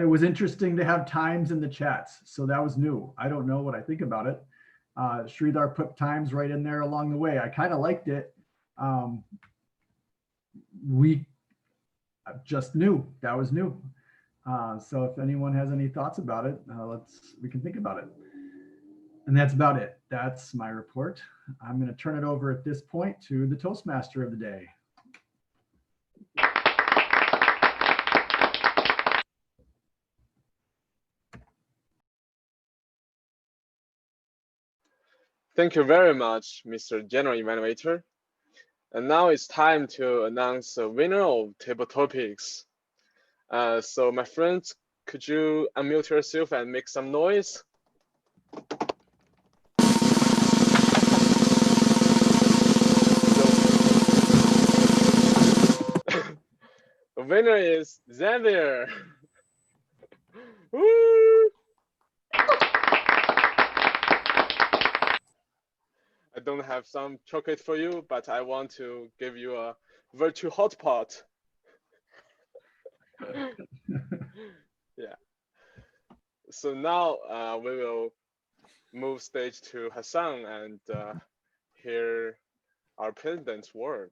it was interesting to have times in the chats. So that was new. I don't know what I think about it. Sridhar put times right in there along the way. I kind of liked it. We just knew that was new. So if anyone has any thoughts about it, we can think about it. And that's about it. That's my report. I'm going to turn it over at this point to the Toastmaster of the day. Thank you very much, Mr. General Evaluator. And now it's time to announce the winner of Table Topics. So my friends, could you unmute yourself and make some noise? The winner is Xavier. Woo! I don't have some chocolate for you, but I want to give you a virtual hot pot. Yeah. So now we will move stage to Hassan and hear our president's word.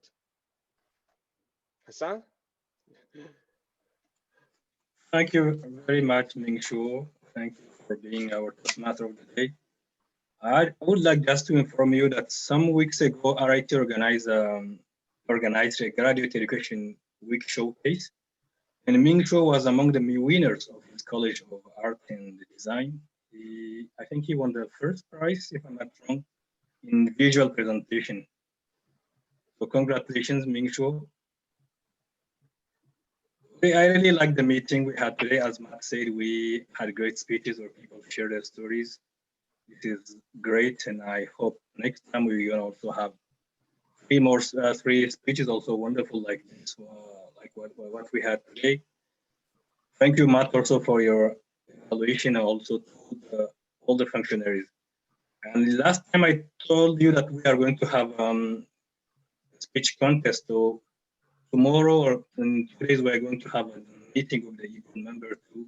Hassan? Thank you very much, Ming Shu. Thank you for being our Toastmaster of the day. I would like just to inform you that some weeks ago, RIT organized a graduate education week showcase, and Ming Shu was among the winners of his College of Art and Design. I think he won the first prize, if I'm not wrong, in visual presentation. So congratulations, Ming Shu. I really like the meeting we had today. As Matt said, we had great speeches where people share their stories. It is great, and I hope next time we will also have three speeches also wonderful like this, like what we had today. Thank you, Matt, also for your evaluation and also to all the functionaries. And last time I told you that we are going to have a speech contest. So tomorrow or in 2 days, we are going to have a meeting with the EPON member to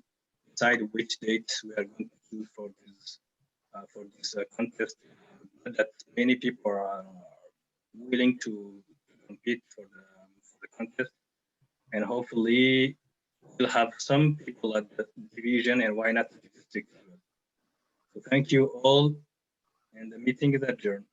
decide which date we are going to choose for this contest. That many people are willing to compete for the contest, and hopefully we'll have some people at the division and why not the district. So thank you all, and the meeting is adjourned.